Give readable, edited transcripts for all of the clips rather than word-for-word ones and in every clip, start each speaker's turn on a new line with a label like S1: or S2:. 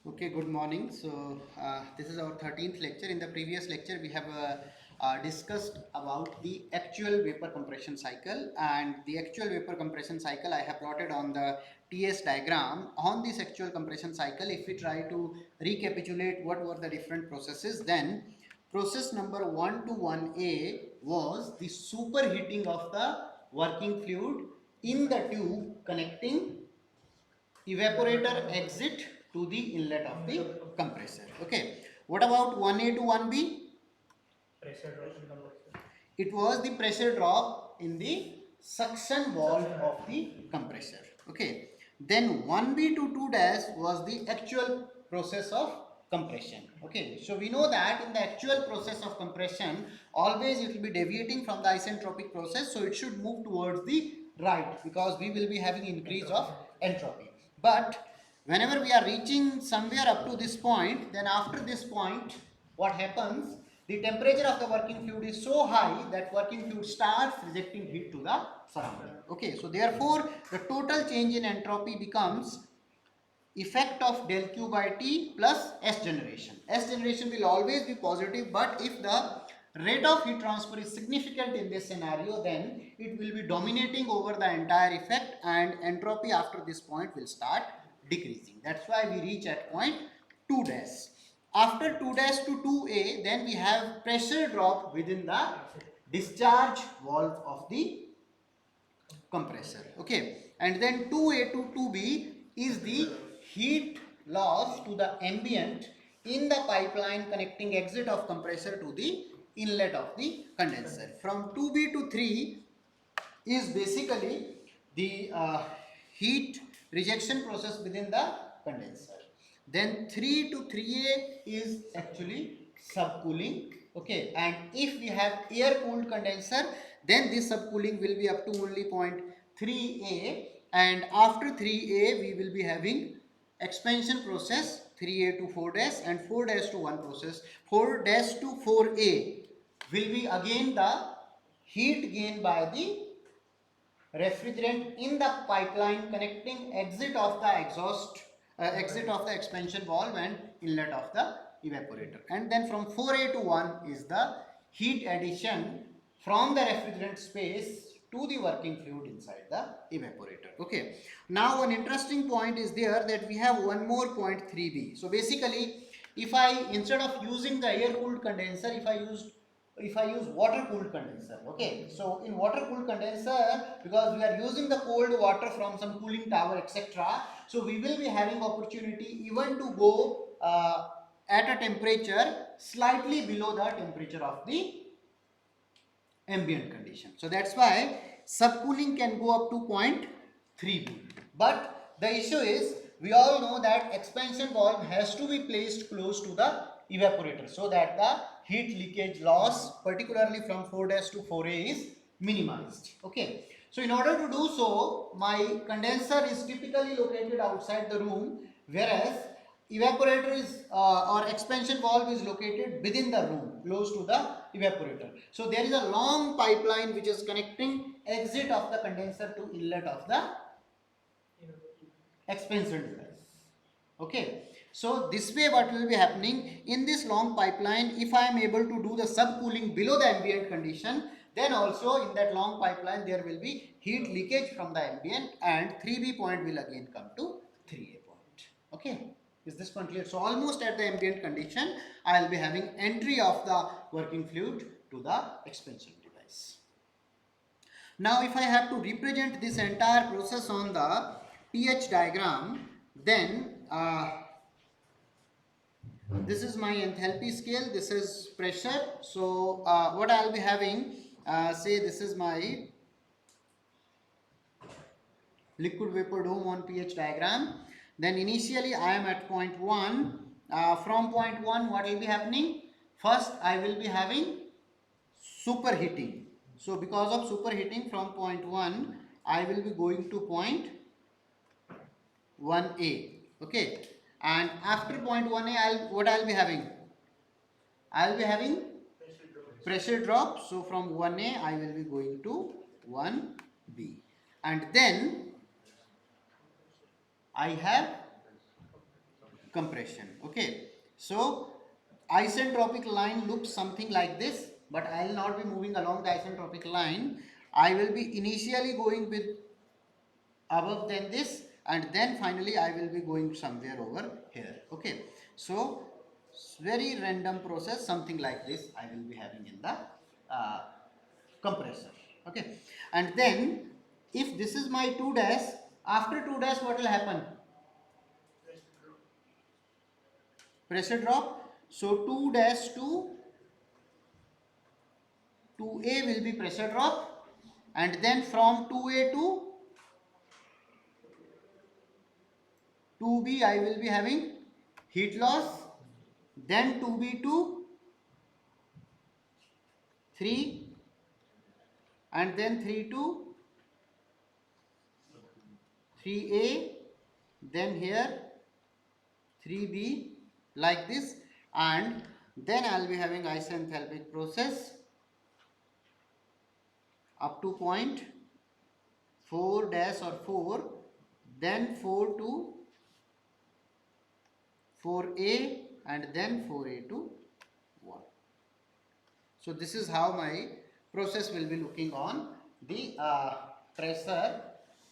S1: Okay, good morning. So, this is our 13th lecture. In the previous lecture, we have discussed about the actual vapor compression cycle, and the actual vapor compression cycle I have plotted on the TS diagram. On this actual compression cycle, if we try to recapitulate what were the different processes, then process number 1 to 1A was the superheating of the working fluid in the tube connecting evaporator exit to the inlet of the compressor. Okay, what about 1A to 1B?
S2: Pressure drop in compressor.
S1: It was the pressure drop in the suction valve of the compressor. Okay, then 1B to 2 dash was the actual process of compression. Okay, so we know that in the actual process of compression, always it will be deviating from the isentropic process, so it should move towards the right because we will be having increase of entropy. But whenever we are reaching somewhere up to this point, then after this point, what happens? The temperature of the working fluid is so high that working fluid starts rejecting heat to the surrounding. Okay, so therefore the total change in entropy becomes effect of del Q by T plus S generation. S generation will always be positive, but if the rate of heat transfer is significant in this scenario, then it will be dominating over the entire effect and entropy after this point will start decreasing. That's why we reach at point 2 dash. After 2 dash to 2A, then we have pressure drop within the discharge valve of the compressor. Okay, and then 2A to 2B is the heat loss to the ambient in the pipeline connecting exit of compressor to the inlet of the condenser. From 2B to 3 is basically the heat rejection process within the condenser. Then 3 to 3A is actually subcooling. Okay, and if we have air cooled condenser, then this subcooling will be up to only point 3A, and after 3A we will be having expansion process 3A to 4 dash and 4 dash to 1 process. 4 dash to 4A will be again the heat gain by the refrigerant in the pipeline connecting exit of the exit of the expansion valve and inlet of the evaporator. And then from 4A to 1 is the heat addition from the refrigerant space to the working fluid inside the evaporator. Okay, now one interesting point is there that we have one more point 3B. So basically, if I, instead of using the air cooled condenser, if I use water cooled condenser, okay, so in water cooled condenser, because we are using the cold water from some cooling tower, etc., so we will be having opportunity even to go at a temperature slightly below the temperature of the ambient condition. So that's why subcooling can go up to 0.3B. But the issue is, we all know that expansion valve has to be placed close to the evaporator so that the heat leakage loss, particularly from 4 dash to 4A, is minimized. Okay. So in order to do so, my condenser is typically located outside the room, whereas evaporator is or expansion valve is located within the room close to the evaporator. So there is a long pipeline which is connecting exit of the condenser to inlet of the expansion device. Okay, so this way what will be happening in this long pipeline, if I am able to do the subcooling below the ambient condition, then also in that long pipeline there will be heat leakage from the ambient and 3B point will again come to 3A point. Okay, is this point clear? So almost at the ambient condition I will be having entry of the working fluid to the expansion device. Now if I have to represent this entire process on the pH diagram, then this is my enthalpy scale, this is pressure. So what I will be having, say this is my liquid vapor dome on pH diagram. Then initially I am at point 1. From point 1 what will be happening? First I will be having superheating. So because of superheating from point 1 I will be going to point 1A. Okay, and after point 1A what I'll be having? I'll be having pressure drop. So from 1A I will be going to 1B, and then I have compression. Okay, so isentropic line looks something like this, but I will not be moving along the isentropic line. I will be initially going with above than this, and then finally I will be going somewhere over here. Okay, so very random process, something like this I will be having in the compressor. Okay, and then if this is my 2 dash, after 2 dash what will happen? Pressure drop. So 2 dash to 2A will be pressure drop, and then from 2A to 2B I will be having heat loss, then 2B to 3, and then 3 to 3A, then here 3B, like this, and then I'll be having isenthalpic process up to point 4 dash or 4, then 4 to 4A, and then 4A to 1. So this is how my process will be looking on the pressure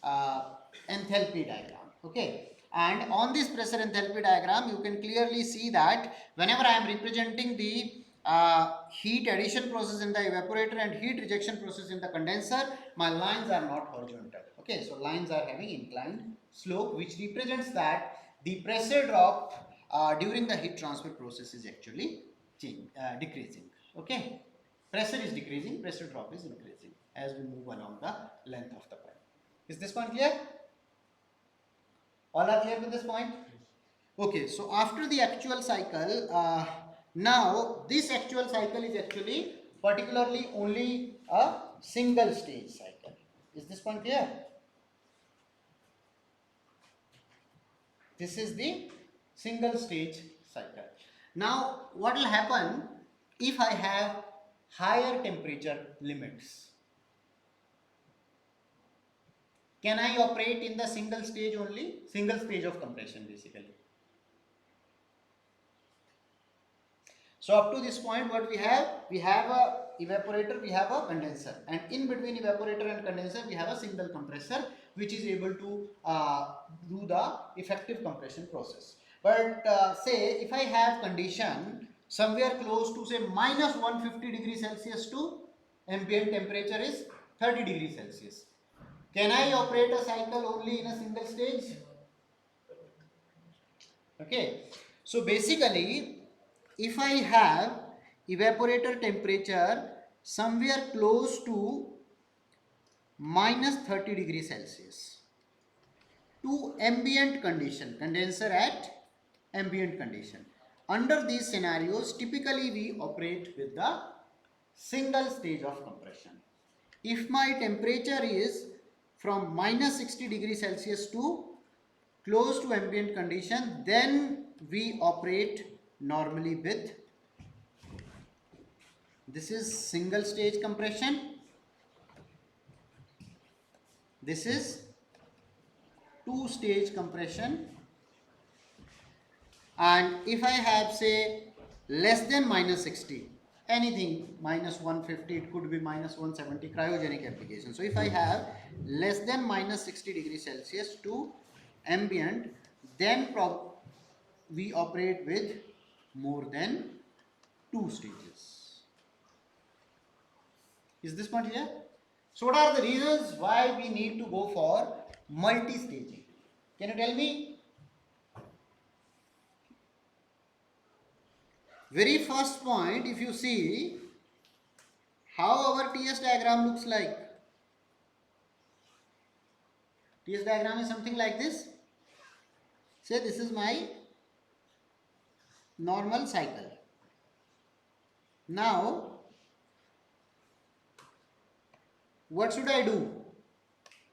S1: enthalpy diagram. Okay, and on this pressure enthalpy diagram you can clearly see that whenever I am representing the heat addition process in the evaporator and heat rejection process in the condenser, my lines are not horizontal. Okay, so lines are having inclined slope, which represents that the pressure drop during the heat transfer process is actually decreasing. Okay, pressure is decreasing, pressure drop is increasing as we move along the length of the pipe. Is this point clear? All are clear with this point? Okay, so after the actual cycle, now this actual cycle is actually particularly only a single stage cycle. Is this point clear? This is the single stage cycle. Now what will happen if I have higher temperature limits? Can I operate in the single stage only? Single stage of compression basically. So up to this point what we have a evaporator, we have a condenser, and in between evaporator and condenser we have a single compressor which is able to do the effective compression process. But say if I have condition somewhere close to say minus 150 degrees Celsius to ambient temperature is 30 degrees Celsius. Can I operate a cycle only in a single stage? Okay, so basically if I have evaporator temperature somewhere close to minus 30 degrees Celsius to ambient condition, condenser at ambient condition, under these scenarios typically we operate with the single stage of compression. If my temperature is from minus 60 degrees Celsius to close to ambient condition, then we operate normally with, this is single stage compression, this is two stage compression, and if I have say less than minus 60, anything minus 150, it could be minus 170, cryogenic application. So if I have less than minus 60 degrees Celsius to ambient, then we operate with more than two stages. Is this point clear? So what are the reasons why we need to go for multi-staging? Can you tell me? Very first point, if you see how our TS diagram looks like. TS diagram is something like this. Say this is my normal cycle. Now what should I do?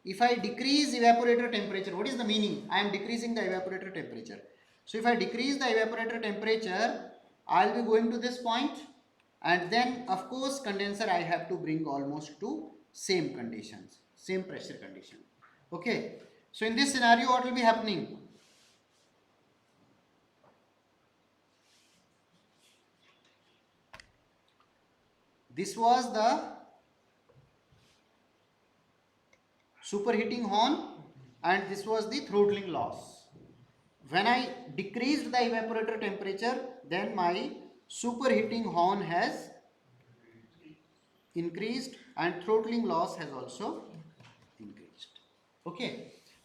S1: If I decrease evaporator temperature, what is the meaning? I am decreasing the evaporator temperature. So if I decrease the evaporator temperature, I will be going to this point, and then of course condenser I have to bring almost to same conditions, same pressure condition. Okay, so in this scenario what will be happening? this was the superheating horn and this was the throttling loss. When I decreased the evaporator temperature, then my superheating horn has increased and throttling loss has also increased. Okay,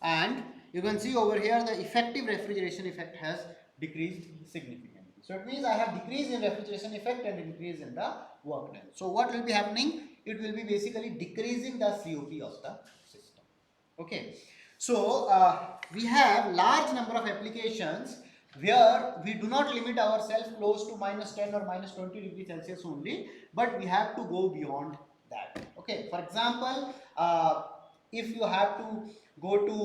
S1: and you can see over here the effective refrigeration effect has decreased significantly. So it means I have decrease in refrigeration effect and increase in the work done. So what will be happening? It will be basically decreasing the COP of the system. Okay, so we have large number of applications where we do not limit ourselves close to -10 or -20 degrees Celsius only, but we have to go beyond that. Okay, for example, if you have to go to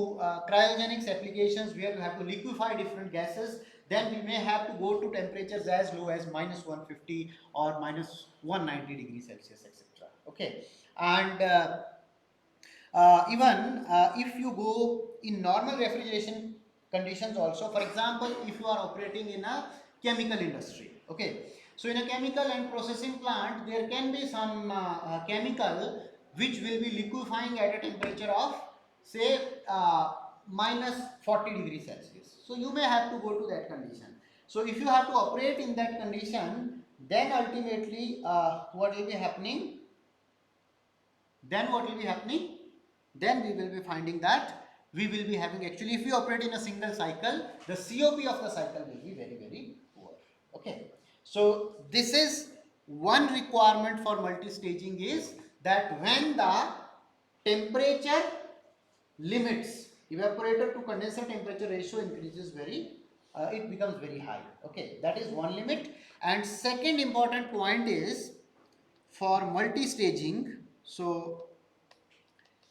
S1: cryogenics applications where you have to liquefy different gases, then we may have to go to temperatures as low as -150 or -190 degrees Celsius, etc. Okay, and even if you go in normal refrigeration conditions also, for example, if you are operating in a chemical industry, okay, so in a chemical and processing plant there can be some chemical which will be liquefying at a temperature of say -40 degrees Celsius. So you may have to go to that condition. So if you have to operate in that condition, then ultimately what will be happening? Then what will be happening? Then we will be finding that we will be having, actually if we operate in a single cycle, the COP of the cycle will be very, very poor. Okay. So this is one requirement for multi-staging, is that when the temperature limits, evaporator to condenser temperature ratio increases very, it becomes very high. Okay, that is one limit. And second important point is for multi-staging. So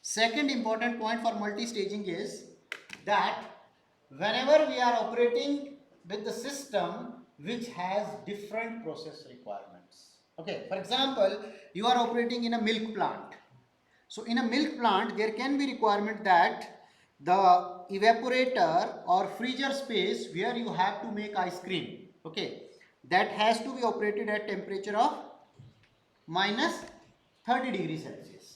S1: second important point for multi-staging is that whenever we are operating with the system which has different process requirements. Okay, for example, you are operating in a milk plant. So in a milk plant, there can be requirement that the evaporator or freezer space where you have to make ice cream, okay, that has to be operated at temperature of -30 degrees Celsius.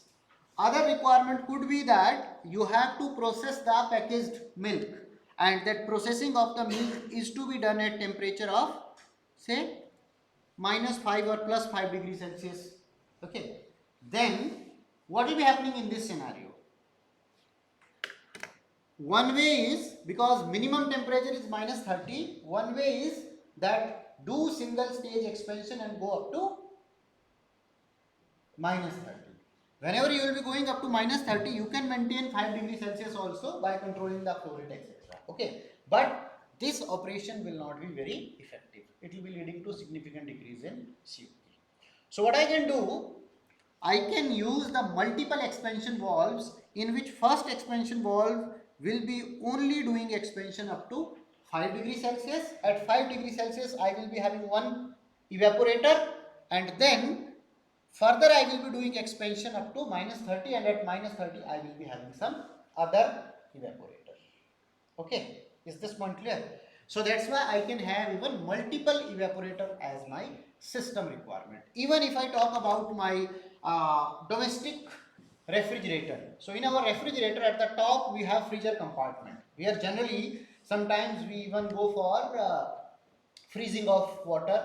S1: Other requirement could be that you have to process the packaged milk, and that processing of the milk is to be done at temperature of say -5 or +5 degrees Celsius. Okay, then what will be happening in this scenario? One way is, because minimum temperature is -30, one way is that do single stage expansion and go up to -30. Whenever you will be going up to -30, you can maintain 5 degrees Celsius also by controlling the flow rate, etc. Okay, but this operation will not be very effective. It will be leading to significant decrease in COP. So what I can do, I can use the multiple expansion valves, in which first expansion valve will be only doing expansion up to 5 degrees Celsius. At 5 degrees Celsius, I will be having one evaporator, and then further I will be doing expansion up to -30, and at -30 I will be having some other evaporator. Okay, is this point clear? So that's why I can have even multiple evaporator as my system requirement. Even if I talk about my domestic refrigerator. So in our refrigerator, at the top we have freezer compartment, where generally sometimes we even go for freezing of water,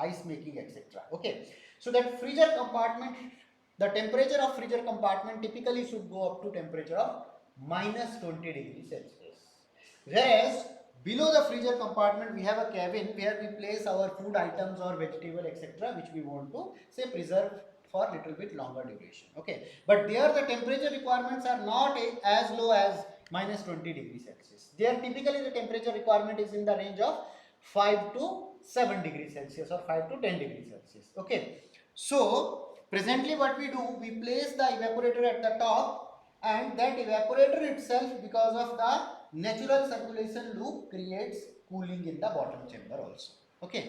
S1: ice making, etc. Okay, so that freezer compartment, the temperature of freezer compartment typically should go up to temperature of -20 degrees Celsius. Whereas below the freezer compartment we have a cabin where we place our food items or vegetable, etc., which we want to say preserve for little bit longer duration. Okay, but there the temperature requirements are not as low as -20 degrees Celsius. There typically the temperature requirement is in the range of 5 to 7 degrees Celsius or 5 to 10 degrees Celsius. Okay, so presently what we do, we place the evaporator at the top, and that evaporator itself, because of the natural circulation loop, creates cooling in the bottom chamber also. Okay,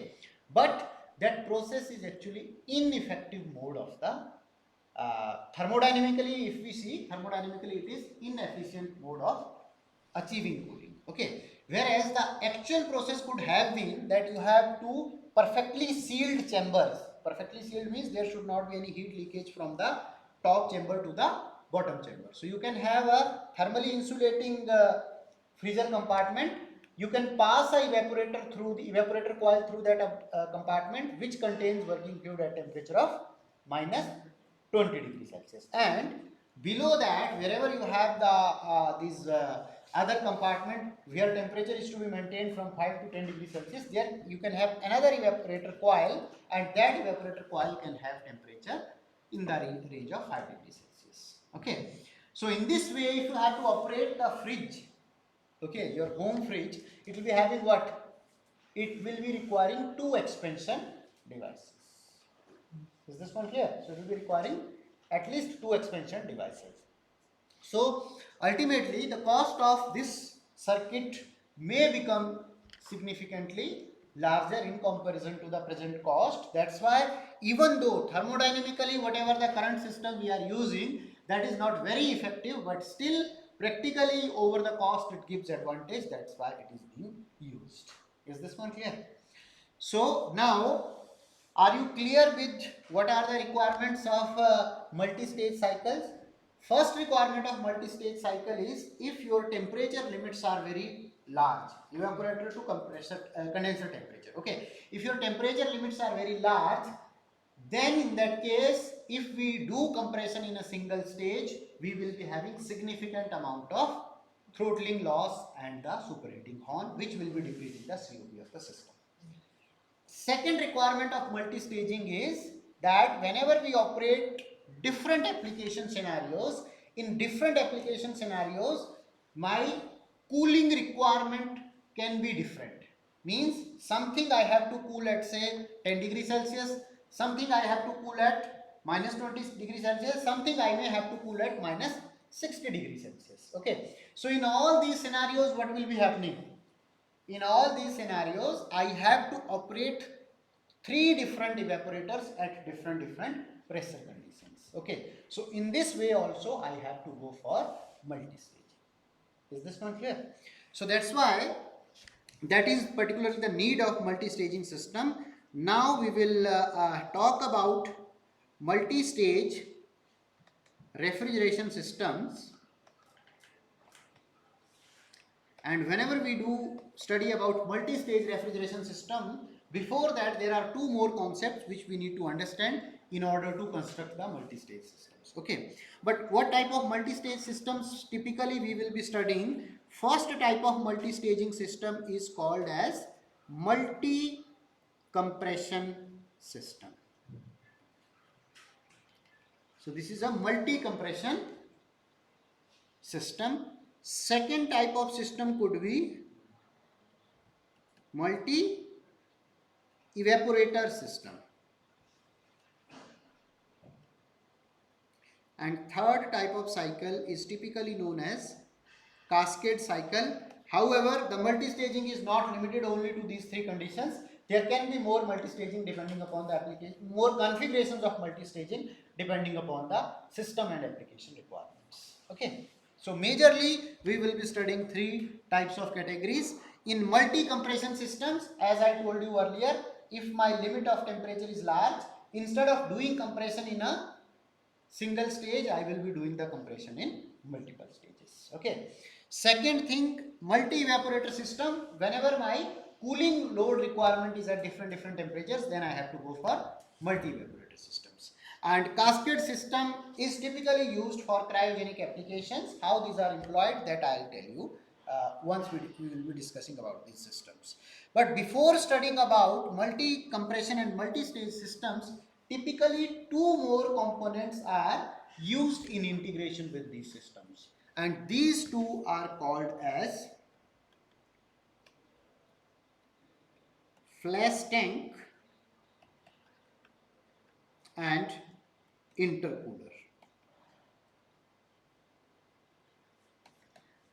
S1: but that process is actually ineffective mode of the thermodynamically, if we see thermodynamically, it is inefficient mode of achieving cooling. Okay, whereas the actual process could have been that you have two perfectly sealed chambers perfectly sealed means there should not be any heat leakage from the top chamber to the bottom chamber. So you can have a thermally insulating freezer compartment. You can pass a evaporator through the evaporator coil through that compartment, which contains working fluid at temperature of minus 20 degrees Celsius, and below that wherever you have the these other compartment where temperature is to be maintained from 5 to 10 degrees Celsius, there you can have another evaporator coil, and that evaporator coil can have temperature in the range of 5 degrees Celsius. Okay, so in this way, if you have to operate the fridge, okay, your home fridge, it will be having what? It will be requiring two expansion devices. Is this one clear? So it will be requiring at least two expansion devices. So ultimately the cost of this circuit may become significantly larger in comparison to the present cost. That's why even though thermodynamically whatever the current system we are using, that is not very effective, but still practically over the cost it gives advantage. That's why it is being used. Is this one clear? So now, are you clear with what are the requirements of multi-stage cycles? First requirement of multi-stage cycle is if your temperature limits are very large, evaporator to compressor, condenser temperature. Okay, if your temperature limits are very large, then in that case, if we do compression in a single stage, we will be having significant amount of throttling loss and the superheating horn, which will be decreasing the COP of the system. Second requirement of multi-staging is that whenever we operate different application scenarios, in different application scenarios, my cooling requirement can be different. Means something I have to cool at say 10 degrees Celsius, something I have to cool at minus 20 degrees Celsius, something I may have to cool at minus 60 degrees Celsius. Okay. So in all these scenarios, what will be happening? In all these scenarios, I have to operate three different evaporators at different pressure conditions. Okay, so in this way also I have to go for multi-staging. Is this one clear? So that's why that is particularly the need of multi-staging system. Now we will talk about multi-stage refrigeration systems. And whenever we do study about multi-stage refrigeration system, before that there are two more concepts which we need to understand in order to construct the multi-stage systems. Okay, but what type of multi-stage systems typically we will be studying? First type of multi-staging system is called as multi-compression system. So this is a multi-compression system. Second type of system could be multi-evaporator system. And third type of cycle is typically known as cascade cycle. However, the multi-staging is not limited only to these three conditions. There can be more multi-staging depending upon the application, more configurations of multi-staging depending upon the system and application requirements. Okay. So majorly we will be studying three types of categories. In multi-compression systems, as I told you earlier, if my limit of temperature is large, instead of doing compression in a single stage, I will be doing the compression in multiple stages. Okay. Second thing, multi-evaporator system, whenever my cooling load requirement is at different temperatures, then I have to go for multi-evaporator systems. And cascade system is typically used for cryogenic applications. How these are employed, that I'll tell you once we will be discussing about these systems. But before studying about multi-compression and multi-stage systems, typically two more components are used in integration with these systems. And these two are called as flash tank and intercooler.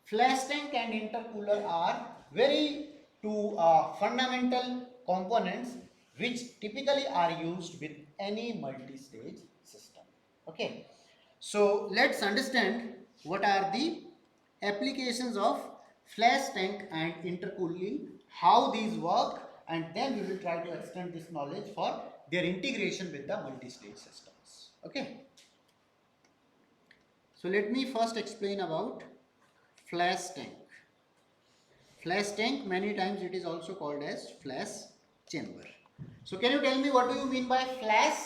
S1: Flash tank and intercooler are very two fundamental components which typically are used with any multi-stage system. Okay, so let's understand what are the applications of flash tank and intercooling, how these work, and then we will try to extend this knowledge for their integration with the multi-stage systems. Okay. So let me first explain about flash tank. Flash tank, many times it is also called as flash chamber. So can you tell me what do you mean by flash?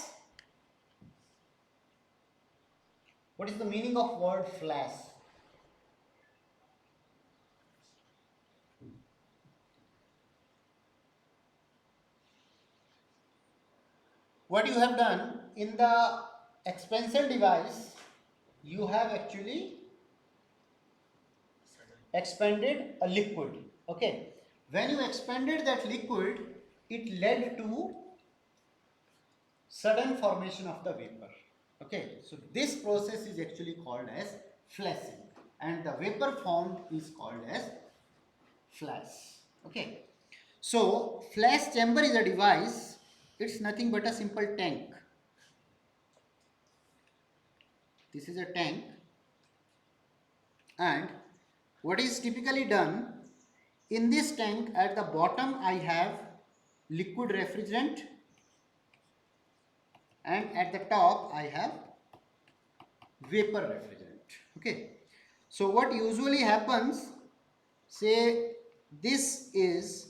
S1: What is the meaning of word flash? What you have done in the expansion device, you have actually expanded a liquid. Okay. When you expanded that liquid, it led to sudden formation of the vapor. Okay, so this process is actually called as flashing, and the vapor formed is called as flash. Okay, so flash chamber is a device. It's nothing but a simple tank. This is a tank, and what is typically done in this tank, at the bottom I have liquid refrigerant, and at the top I have vapor refrigerant. Okay, so what usually happens, say this is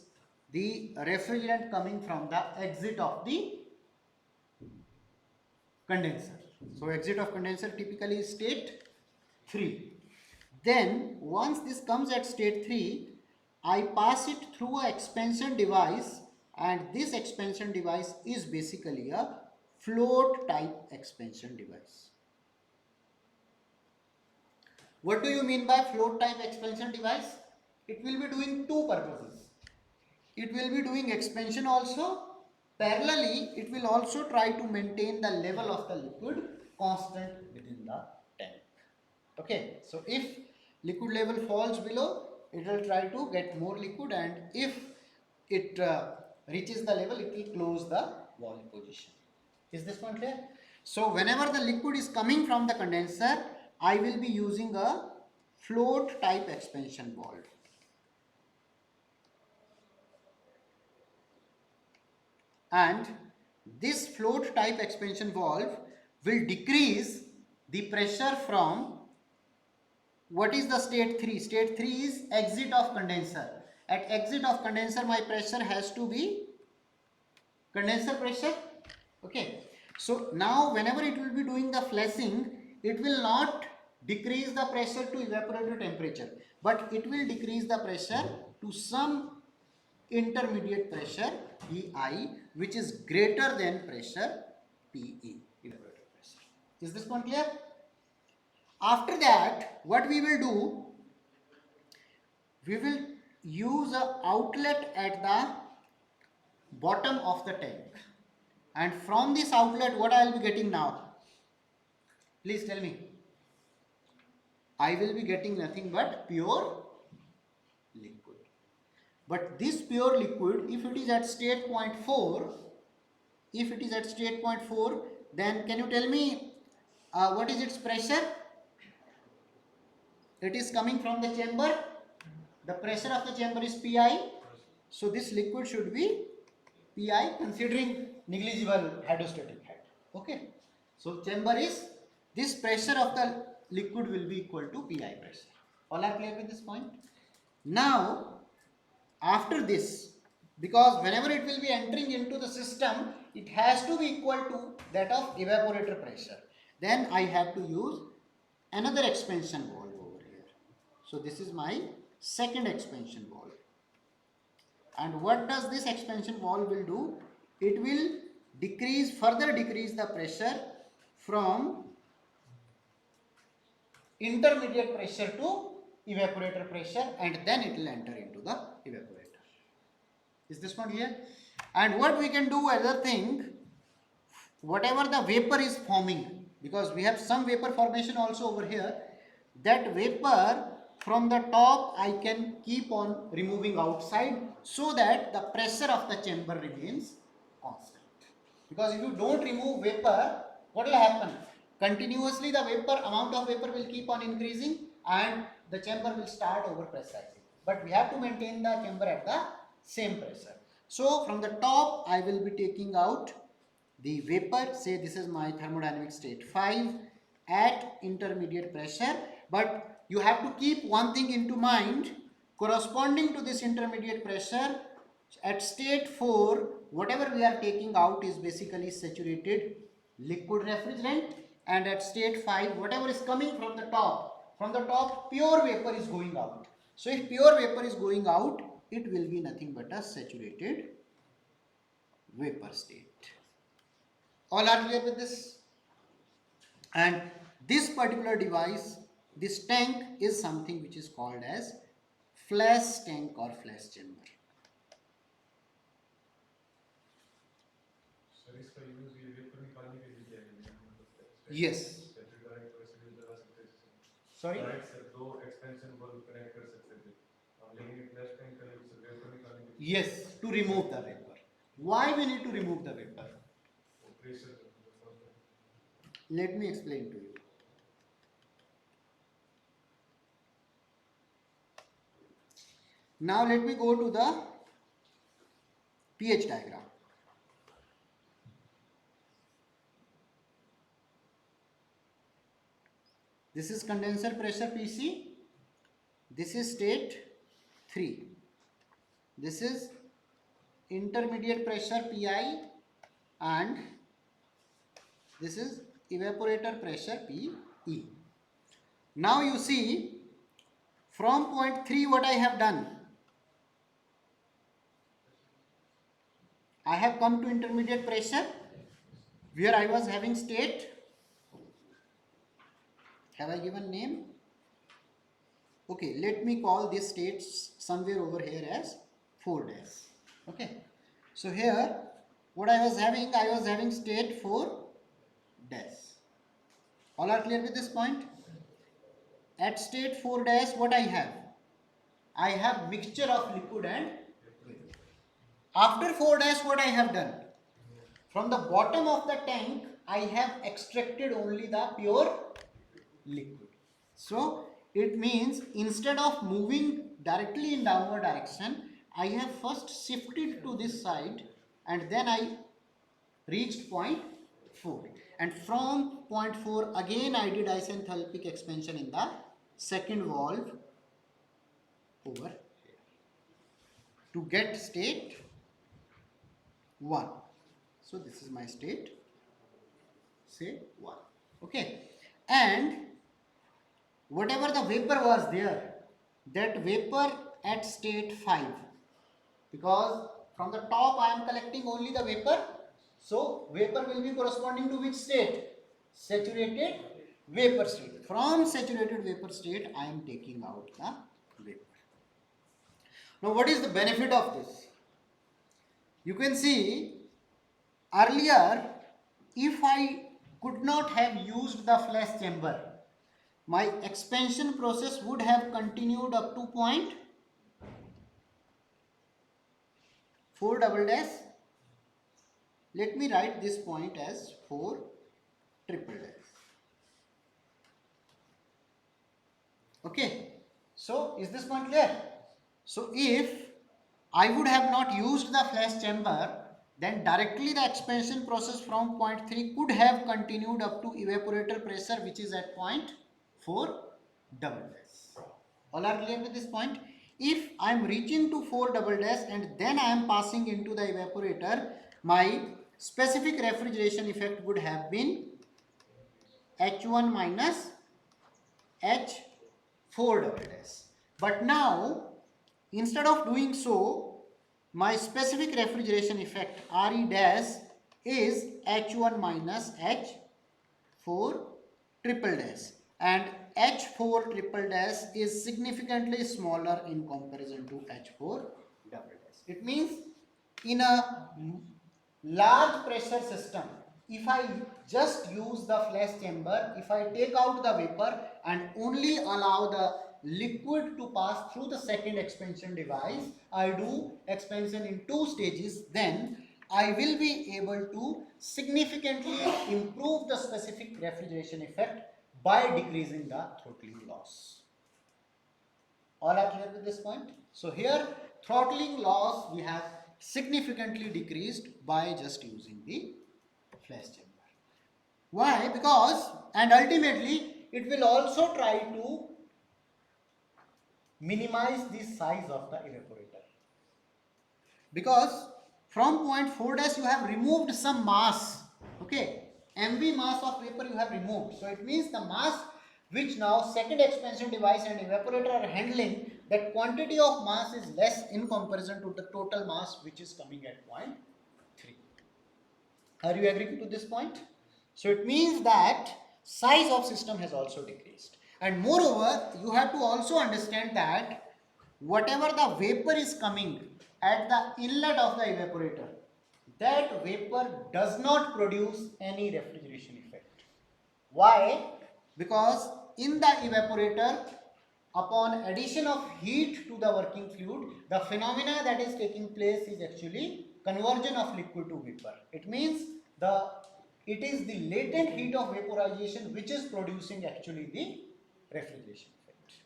S1: the refrigerant coming from the exit of the condenser. So exit of condenser typically is state 3. Then once this comes at state 3, I pass it through a expansion device, and this expansion device is basically a float type expansion device. What do you mean by float type expansion device? It will be doing two purposes. It will be doing expansion also. Parallelly, it will also try to maintain the level of the liquid constant within the tank. Okay, so if liquid level falls below, it will try to get more liquid, and if it reaches the level, it will close the valve position. Is this one clear? So whenever the liquid is coming from the condenser, I will be using a float type expansion valve. And this float type expansion valve will decrease the pressure from, what is the state 3? State 3 is exit of condenser. At exit of condenser, my pressure has to be condenser pressure. Okay. So now whenever it will be doing the flashing, it will not decrease the pressure to evaporator temperature, but it will decrease the pressure to some intermediate pressure PI, which is greater than pressure PE, evaporator pressure. Is this one clear? After that, what we will do, we will use a outlet at the bottom of the tank, and from this outlet what I will be getting now? Please tell me. I will be getting nothing but pure liquid. But this pure liquid, if it is at state point 4, if it is at state point 4, then can you tell me what is its pressure? It is coming from the chamber. The pressure of the chamber is PI. So this liquid should be PI considering negligible hydrostatic head. Okay. So chamber is, this pressure of the liquid will be equal to PI pressure. All are clear with this point? Now, after this, because whenever it will be entering into the system, it has to be equal to that of evaporator pressure. Then I have to use another expansion valve over here. So this is my second expansion valve. And what does this expansion valve will do? It will further decrease the pressure from intermediate pressure to evaporator pressure, and then it will enter into the evaporator. Is this one clear? And what we can do other thing, whatever the vapor is forming, because we have some vapor formation also over here, that vapor from the top I can keep on removing outside, so that the pressure of the chamber remains constant. Because if you don't remove vapor, what will happen? Continuously the amount of vapor will keep on increasing, and the chamber will start over pressurizing. But we have to maintain the chamber at the same pressure. So from the top I will be taking out the vapor, say this is my thermodynamic state 5 at intermediate pressure, but you have to keep one thing into mind. Corresponding to this intermediate pressure, at state 4, whatever we are taking out is basically saturated liquid refrigerant, and at state 5, whatever is coming from the top, pure vapor is going out. So if pure vapor is going out, it will be nothing but a saturated vapor state. All are clear with this? And this particular device, this tank, is something which is called as flash tank or flash chamber.
S3: Sir इसका use ये vapour निकालने के लिए किया गया है मतलब
S1: Yes.
S3: Central direct pressure लगा सकते हैं
S1: Sorry?
S3: राइट सर दो एक्सपेंशन बल्ब कनेक्ट कर सकते थे हम लेकिन ये फ्लैश टैंक का यूज सर वेपर निकालने के लिए
S1: Yes, to remove the vapor. Why we need to remove the vapor?
S3: Pressure
S1: Let me explain to you. Now let me go to the pH diagram. This is condenser pressure PC. This is state 3. This is intermediate pressure PI, and this is evaporator pressure PE. Now you see, from point 3 what I have done, I have come to intermediate pressure where I was having state. Have I given name? Okay, let me call this state somewhere over here as 4 dash. Okay, so here what I was having state 4 dash. All are clear with this point? At state 4 dash, what I have? I have mixture of liquid and vapor. After 4 dash, what I have done? From the bottom of the tank, I have extracted only the pure liquid. So it means instead of moving directly in downward direction, I have first shifted to this side, and then I reached point 4, and from point 4 again I did isenthalpic expansion in the second valve over here to get state 1. So this is my state, say 1. Okay, and whatever the vapor was there, that vapor at state 5, because from the top I am collecting only the vapor, so vapor will be corresponding to which state? Saturated vapor state. From saturated vapor state I am taking out the vapor. Now what is the benefit of this? You can see earlier, if I could not have used the flash chamber, my expansion process would have continued up to point 4 double dash. Let me write this point as 4 triple dash. Okay, so is this point clear? So if I would have not used the flash chamber, then directly the expansion process from point 3 could have continued up to evaporator pressure, which is at point 4 double dash. All are clear with this point? If I am reaching to 4 double dash and then I am passing into the evaporator, my specific refrigeration effect would have been H1 minus H4 double dash. But now, instead of doing so, my specific refrigeration effect RE dash is H1 minus H4 triple dash, and H4 triple dash is significantly smaller in comparison to H4 double dash. It means in a large pressure system, if I just use the flash chamber, if I take out the vapor and only allow the liquid to pass through the second expansion device, I do expansion in 2 stages, then I will be able to significantly improve the specific refrigeration effect by decreasing the throttling loss. All are clear with this point? So here throttling loss we have significantly decreased by just using the flash chamber. Why? Because, and ultimately it will also try to minimize the size of the evaporator, because from point 4 dash you have removed some mass, okay, mv mass of vapor you have removed. So it means the mass which now second expansion device and evaporator are handling, that quantity of mass is less in comparison to the total mass which is coming at point 3. Are you agreeing to this point? So it means that size of system has also decreased. And moreover, you have to also understand that whatever the vapor is coming at the inlet of the evaporator, that vapor does not produce any refrigeration effect. Why? Because in the evaporator, upon addition of heat to the working fluid, the phenomena that is taking place is actually conversion of liquid to vapor. It means it is the latent heat of vaporization which is producing actually the refrigeration effect.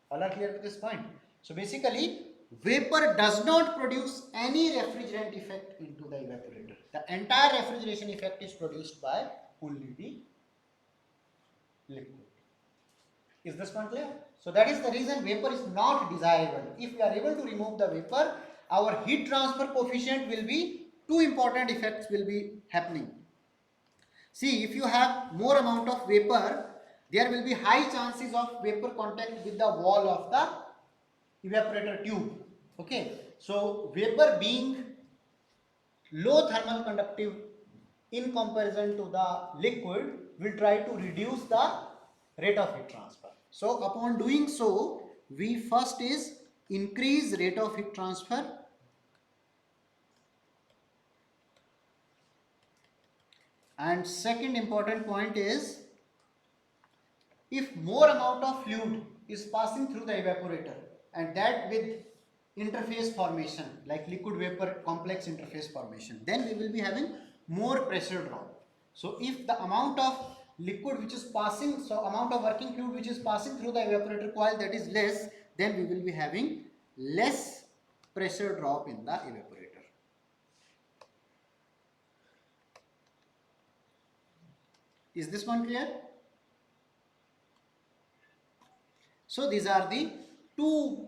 S1: All are clear with this point? So basically, vapor does not produce any refrigerant effect into the evaporator. The entire refrigeration effect is produced by only the liquid. Is this point clear? So that is the reason vapor is not desirable. If we are able to remove the vapor, our heat transfer coefficient will be, two important effects will be happening. See, if you have more amount of vapor, there will be high chances of vapor contact with the wall of the evaporator tube. Okay, so vapor being low thermal conductive in comparison to the liquid will try to reduce the rate of heat transfer. So upon doing so, we first is increase rate of heat transfer, and second important point is, if more amount of fluid is passing through the evaporator and that with interface formation like liquid vapor complex interface formation, then we will be having more pressure drop. So if the amount of liquid which is passing, so amount of working fluid which is passing through the evaporator coil, that is less, then we will be having less pressure drop in the evaporator. Is this one clear? So these are the two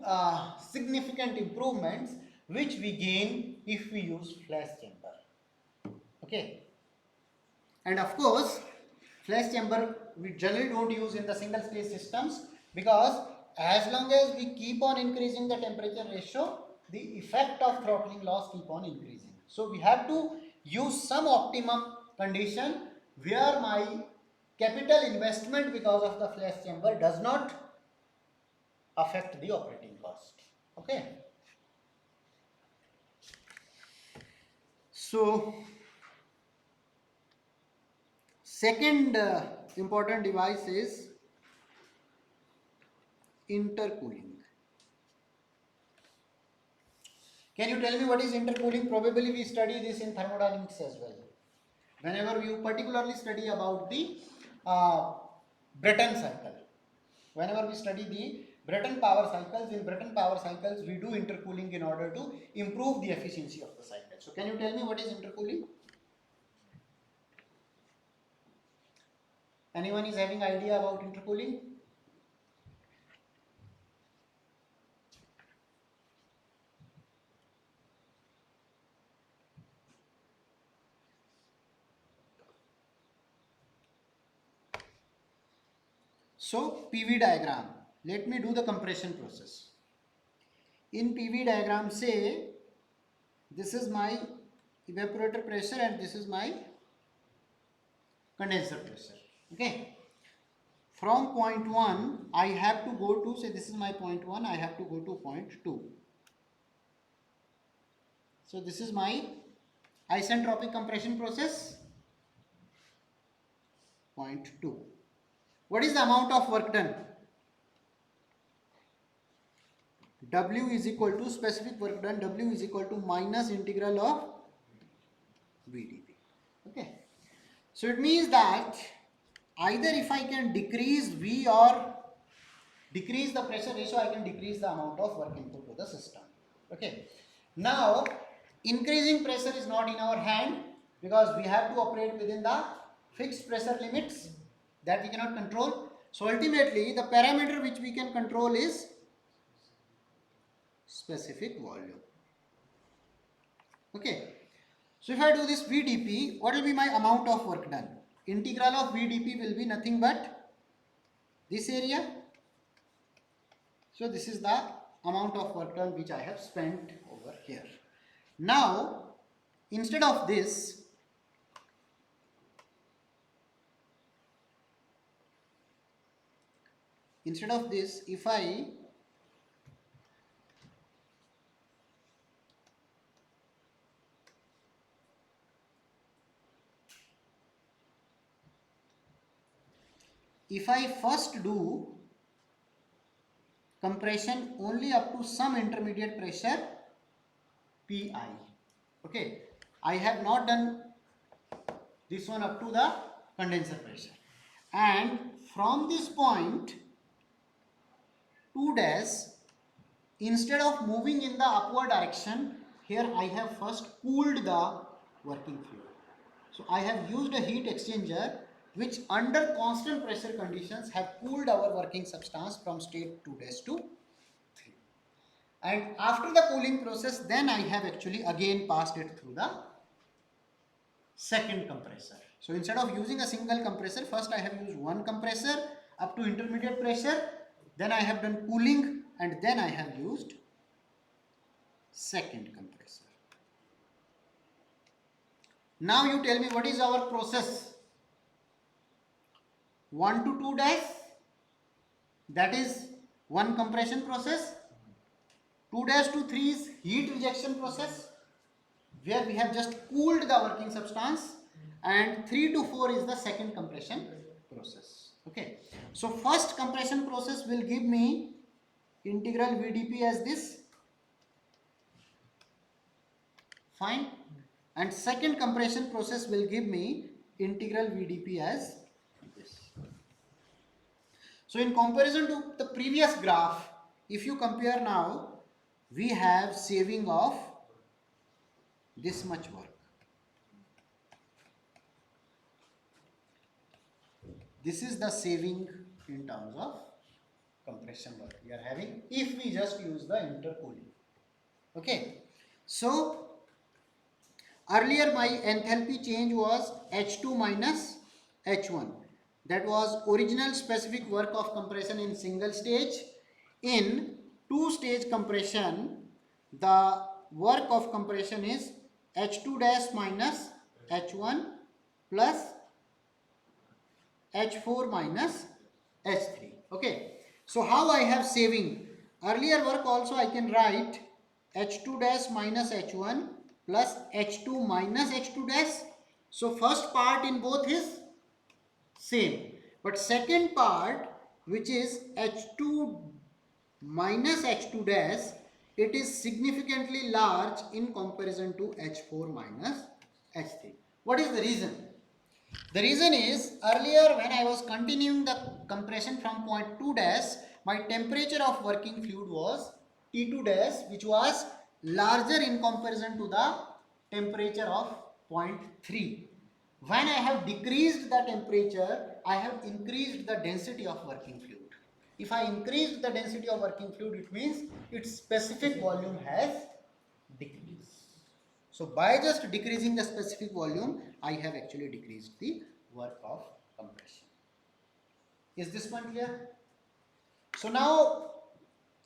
S1: significant improvements which we gain if we use flash chamber. Okay. And of course, flash chamber we generally don't use in the single stage systems, because as long as we keep on increasing the temperature ratio, the effect of throttling loss keep on increasing. So we have to use some optimum condition where my capital investment because of the flash chamber does not affect the operating cost. Okay. So second important device is intercooling. Can you tell me what is intercooling? Probably we study this in thermodynamics as well. Whenever you particularly study about the Brayton cycle. Whenever we study the Brayton power cycles, in Brayton power cycles we do intercooling in order to improve the efficiency of the cycle. So can you tell me what is intercooling? Anyone is having idea about intercooling? So PV diagram, let me do the compression process. In PV diagram, say this is my evaporator pressure and this is my condenser pressure. Okay. From point 1, I have to go to, say this is my point 1, I have to go to point 2. So this is my isentropic compression process, point 2. What is the amount of work done? W is equal to specific work done, W is equal to minus integral of VdP. Okay. So it means that either if I can decrease V or decrease the pressure ratio, I can decrease the amount of work input to the system. Okay. Now, increasing pressure is not in our hand, because we have to operate within the fixed pressure limits that we cannot control. So ultimately the parameter which we can control is specific volume. Okay. So if I do this VdP, what will be my amount of work done? Integral of VdP will be nothing but this area. So this is the amount of work done which I have spent over here. Now, instead of this, if I first do compression only up to some intermediate pressure Pi, okay, I have not done this one up to the condenser pressure, and from this point 2 dash, instead of moving in the upward direction, here I have first cooled the working fluid. So I have used a heat exchanger which under constant pressure conditions have cooled our working substance from state 2 dash to 3. And after the cooling process, then I have actually again passed it through the second compressor. So instead of using a single compressor, first I have used one compressor up to intermediate pressure, then I have done cooling, and then I have used second compressor. Now you tell me what is our process? 1 to 2 dash, that is one compression process. 2 dash to 3 is heat rejection process, where we have just cooled the working substance, and 3 to 4 is the second compression process. Okay, so first compression process will give me integral VdP as this, fine, and second compression process will give me integral VdP as this. So in comparison to the previous graph, if you compare now, we have saving of this much work. This is the saving in terms of compression work we are having if we just use the intercooling. Okay, so earlier my enthalpy change was H2 minus H1. That was original specific work of compression in single stage. In two stage compression, the work of compression is H2 dash minus H1 plus H4 minus H3. Okay, so how I have saving? Earlier work also I can write H2 dash minus H1 plus H2 minus H2 dash. So first part in both is same, but second part, which is H2 minus H2 dash, it is significantly large in comparison to H4 minus H3. What is the reason? The reason is, earlier when I was continuing the compression from point 2 dash, my temperature of working fluid was T2 dash, which was larger in comparison to the temperature of point 3. When I have decreased the temperature, I have increased the density of working fluid. If I increased the density of working fluid, it means its specific volume has decreased. So by just decreasing the specific volume, I have actually decreased the work of compression. Is this one clear? So now,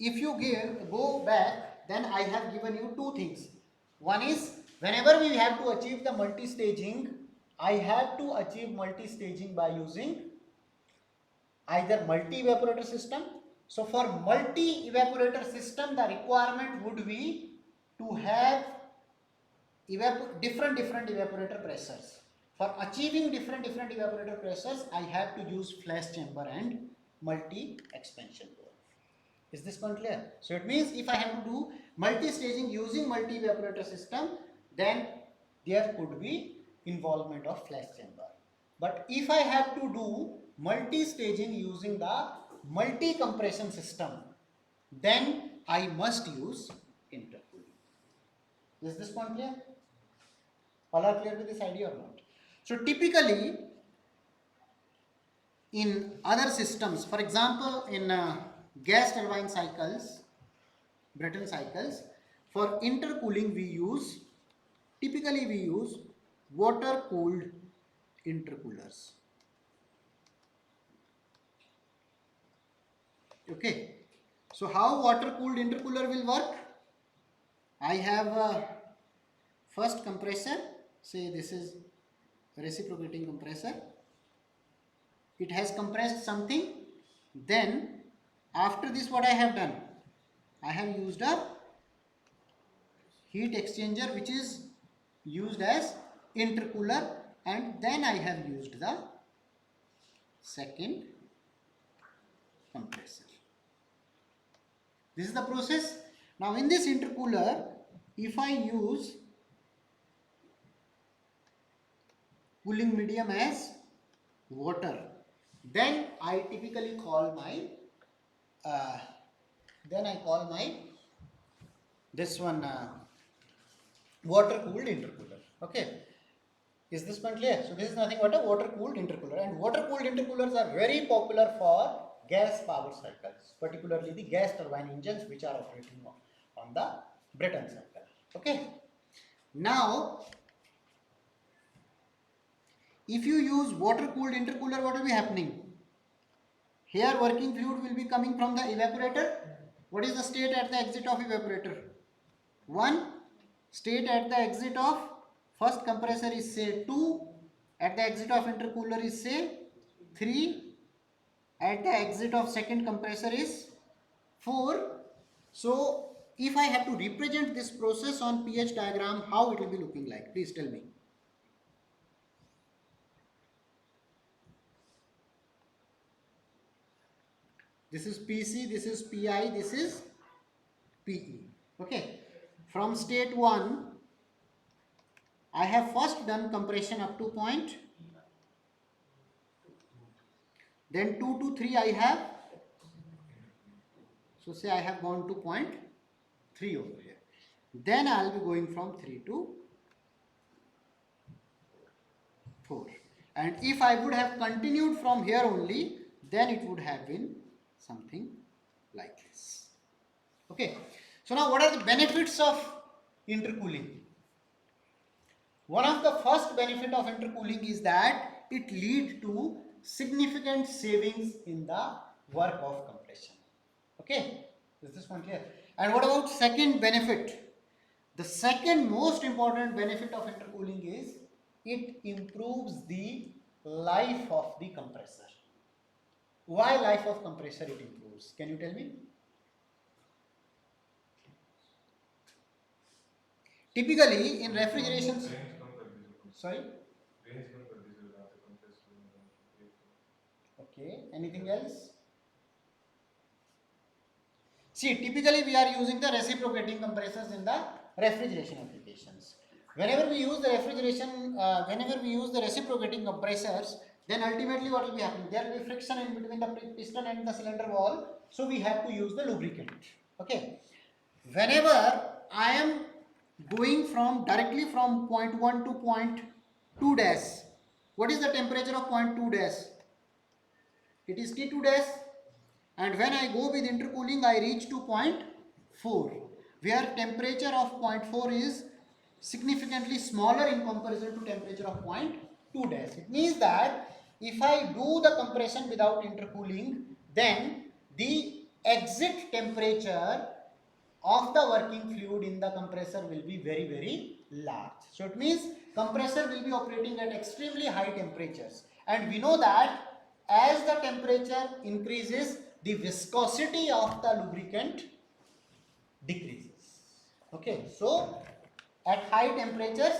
S1: if you go back, then I have given you two things. One is, whenever we have to achieve the multi-staging, I have to achieve multi-staging by using either multi-evaporator system. So for multi-evaporator system, the requirement would be to have different evaporator pressures. For achieving different evaporator pressures, I have to use flash chamber and multi-expansion valve. Is this point clear? So it means if I have to do multi-staging using multi-evaporator system, then there could be involvement of flash chamber. But if I have to do multi-staging using the multi-compression system, then I must use intercooling. Is this point clear? All are clear with this idea or not? So typically in other systems, for example, in gas turbine cycles, Brayton cycles, for intercooling typically we use water cooled intercoolers. Okay, so how water cooled intercooler will work? I have a first compressor, say this is reciprocating compressor. It has compressed something. Then after this, what I have done? I have used a heat exchanger which is used as intercooler, and then I have used the second compressor. This is the process. Now in this intercooler, if I use cooling medium as water, then I typically call my this one water cooled intercooler. Okay, is this one clear? So this is nothing but a water cooled intercooler, and water cooled intercoolers are very popular for gas power cycles, particularly the gas turbine engines which are operating on the Brayton cycle. Okay, now if you use water cooled intercooler, what will be happening? Here working fluid will be coming from the evaporator. What is the state at the exit of evaporator? 1. State at the exit of first compressor is say 2. At the exit of intercooler is say 3. At the exit of second compressor is 4. So if I have to represent this process on pH diagram, how it will be looking like? Please tell me. This is PC, this is PI, this is PE. Okay. From state 1, I have first done compression up to point. Then 2 to 3 I have. So say I have gone to point 3 over here. Then I will be going from 3 to 4. And if I would have continued from here only, then it would have been something like this. Okay. So now what are the benefits of intercooling? One of the first benefit of intercooling is that it leads to significant savings in the work of compression. Okay, is this one clear? And what about second benefit? The second most important benefit of intercooling is it improves the life of the compressor. Why life of compressor it improves? Can you tell me? Typically in refrigeration. Sorry? Okay, anything else? See, typically we are using the reciprocating compressors in the refrigeration applications. Whenever we use the reciprocating compressors, then ultimately what will be happening? There will be friction in between the piston and the cylinder wall, so we have to use the lubricant. Okay. Whenever I am going directly from point 1 to point 2 dash, what is the temperature of point 2 dash? It is T2 dash. And when I go with intercooling, I reach to point 4, where temperature of point 4 is significantly smaller in comparison to temperature of point 2 dash. It means that if I do the compression without intercooling, then the exit temperature of the working fluid in the compressor will be very large. So it means compressor will be operating at extremely high temperatures, and we know that as the temperature increases, the viscosity of the lubricant decreases. Okay, so at high temperatures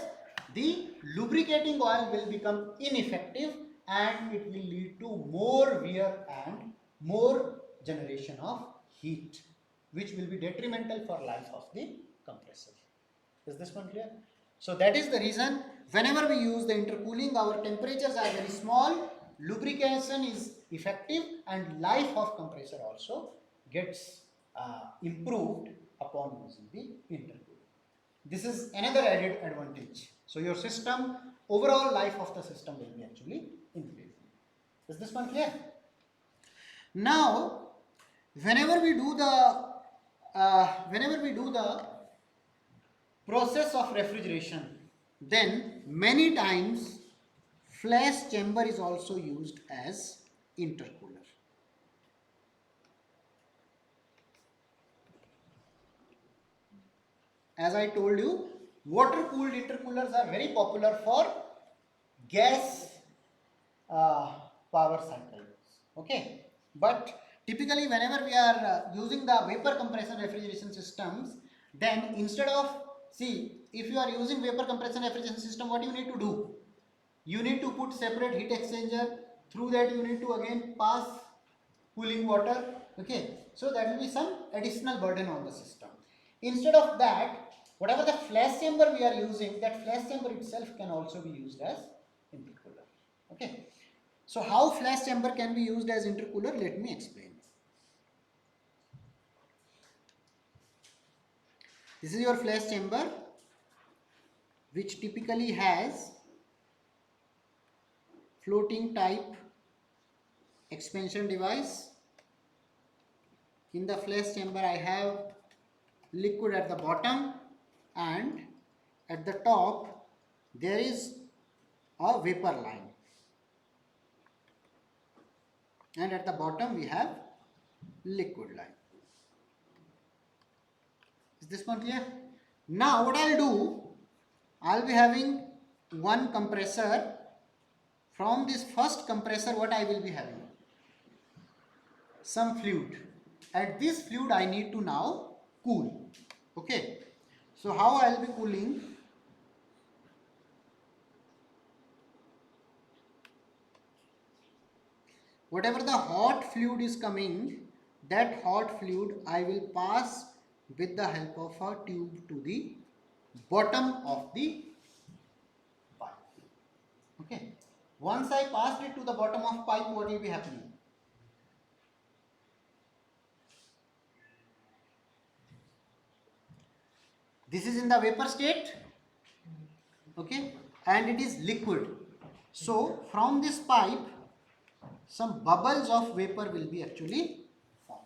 S1: the lubricating oil will become ineffective and it will lead to more wear and more generation of heat, which will be detrimental for life of the compressor. Is this one clear? So that is the reason whenever we use the intercooling, our temperatures are very small, lubrication is effective, and life of compressor also gets improved upon using the intercooling. This is another added advantage So your system, overall life of the system will be actually increasing. Is this one clear? Now, whenever we do the process of refrigeration, then many times flash chamber is also used as intercooler. As I told you, water cooled intercoolers are very popular for gas uh, power cycles. Okay, but typically whenever we are using the vapor compression refrigeration systems, then instead of, see, if you are using vapor compression refrigeration system, what you need to do? You need to put separate heat exchanger. Through that you need to again pass cooling water. Okay, so that will be some additional burden on the system. Instead of that, whatever the flash chamber we are using, that flash chamber itself can also be used as intercooler. Okay, so how flash chamber can be used as intercooler, let me explain. This is your flash chamber, which typically has floating type expansion device. In the flash chamber I have liquid at the bottom, and at the top there is a vapor line, and at the bottom we have liquid line. Is this one clear? Now what I'll do, I'll be having one compressor. From this first compressor, what I will be having? Some fluid. At this fluid I need to now cool. Okay, so how I'll be cooling? Whatever the hot fluid is coming, that hot fluid I will pass with the help of a tube to the bottom of the pipe. Okay, once I passed it to the bottom of pipe, what will be happening? This is in the vapor state, okay, and it is liquid. So from this pipe, some bubbles of vapor will be actually formed.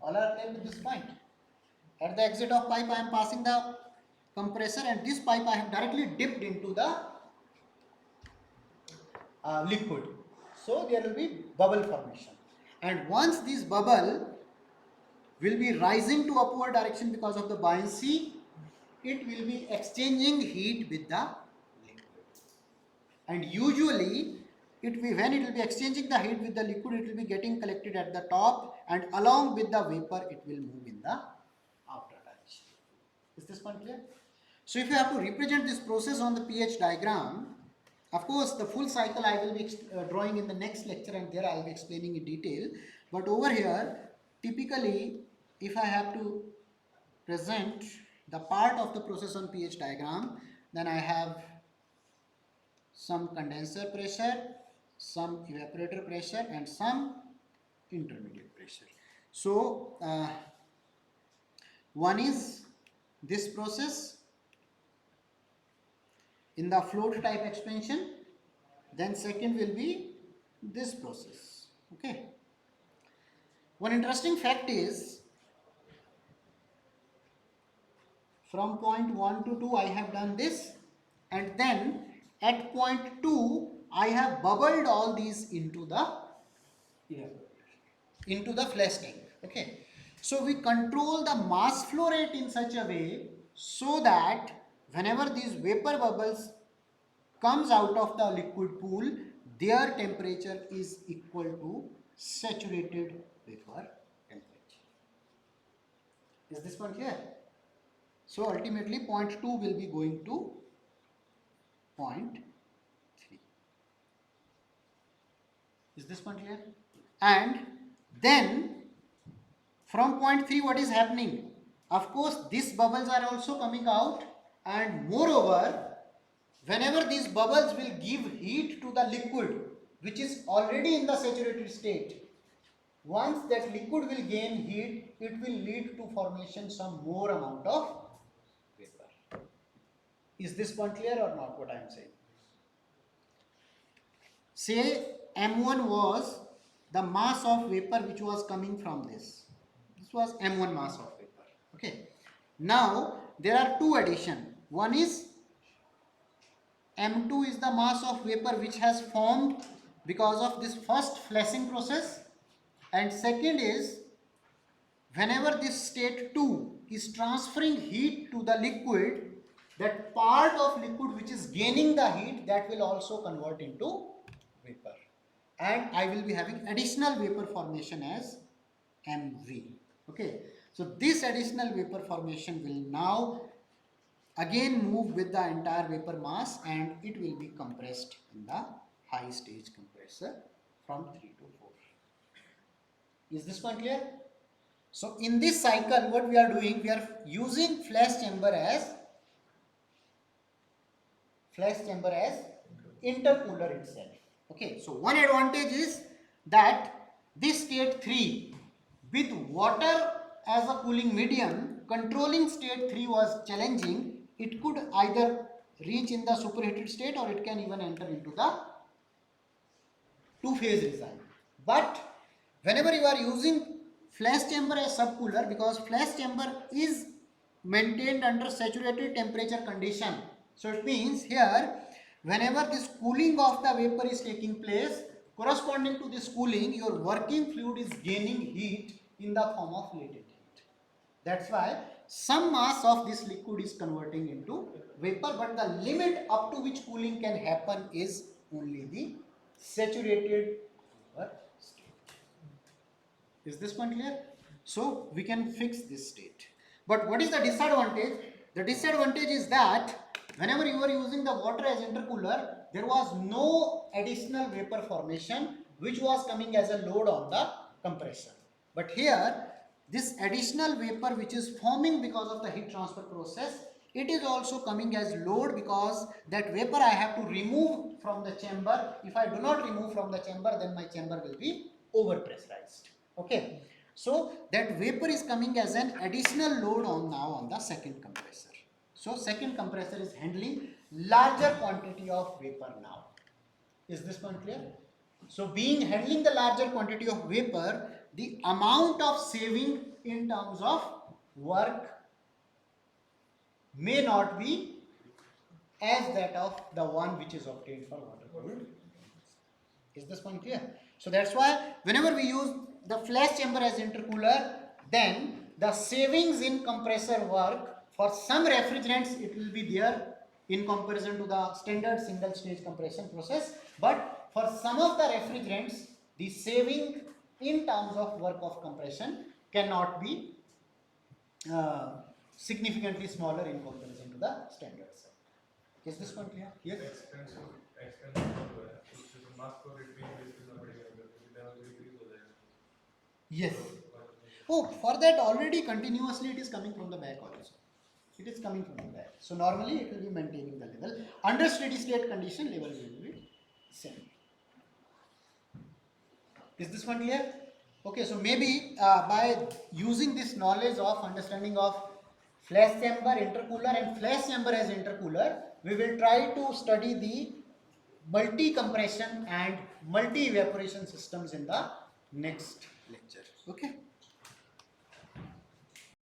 S1: All are clear with this point? At the exit of pipe, I am passing the compressor, and this pipe I have directly dipped into the liquid. So there will be bubble formation, and once this bubble will be rising to upward direction because of the buoyancy, it will be exchanging heat with the liquid. And usually when it will be exchanging the heat with the liquid, it will be getting collected at the top, and along with the vapor it will move in the outer direction. Is this one clear? So if you have to represent this process on the pH diagram, of course the full cycle I will be drawing in the next lecture, and there I will be explaining in detail. But over here, typically if I have to present the part of the process on pH diagram, then I have some condenser pressure, some evaporator pressure, and some intermediate pressure. So one is this process in the float type expansion, then second will be this process. Okay, one interesting fact is, from point 1 to 2 I have done this, and then at point 2 I have bubbled all these into the flash tank. Okay, so we control the mass flow rate in such a way so that whenever these vapor bubbles comes out of the liquid pool, their temperature is equal to saturated vapor temperature. Is this one clear? So ultimately point 2 will be going to point 3. Is this one clear? And then from point 3 what is happening? Of course these bubbles are also coming out, and moreover whenever these bubbles will give heat to the liquid which is already in the saturated state, once that liquid will gain heat, it will lead to formation some more amount of vapor. Is this one clear or not what I am saying? Say M1 was the mass of vapor which was coming from this. This was M1 mass of vapor. Okay. Now there are two addition. One is M2 is the mass of vapor which has formed because of this first flashing process, and second is whenever this state 2 is transferring heat to the liquid, that part of liquid which is gaining the heat, that will also convert into vapor, and I will be having additional vapor formation as MV. Okay, so this additional vapor formation will now again move with the entire vapor mass, and it will be compressed in the high stage compressor from 3 to 4. Is this one clear? So in this cycle what we are doing, we are using flash chamber as intercooler itself. Okay, so one advantage is that this state 3 with water as a cooling medium, controlling state 3 was challenging. It could either reach in the superheated state or it can even enter into the two-phase design. But whenever you are using flash chamber as subcooler, because flash chamber is maintained under saturated temperature condition, so it means here whenever this cooling of the vapor is taking place, corresponding to this cooling, your working fluid is gaining heat in the form of latent heat. That's why some mass of this liquid is converting into vapor, but the limit up to which cooling can happen is only the saturated vapor state. Is this one clear? So we can fix this state. But what is the disadvantage? The disadvantage is that whenever you are using the water as intercooler, there was no additional vapor formation which was coming as a load on the compressor. But here, this additional vapor which is forming because of the heat transfer process, it is also coming as load, because that vapor I have to remove from the chamber. If I do not remove from the chamber, then my chamber will be over pressurized. Okay, so that vapor is coming as an additional load on now on the second compressor. So second compressor is handling larger quantity of vapor now. Is this one clear? So being handling the larger quantity of vapor, the amount of saving in terms of work may not be as that of the one which is obtained for water cooled. Is this one clear? So that's why whenever we use the flash chamber as intercooler, then the savings in compressor work for some refrigerants it will be there in comparison to the standard single stage compression process, but for some of the refrigerants the saving in terms of work of compression cannot be significantly smaller in comparison to the standard cell. Is this one clear? Yes.
S3: expensive कुछ mass को rate भी increase करना पड़ेगा अगर level increase हो जाएगा.
S1: Yes. Oh, for that already continuously it is coming from the back also. It is coming from the back. So normally it will be maintaining the level. Under steady state condition, level will be same. Is this one clear? Okay, so maybe by using this knowledge of understanding of flash chamber, intercooler and flash chamber as intercooler, we will try to study the multi-compression and multi-evaporation systems in the next lecture. Okay.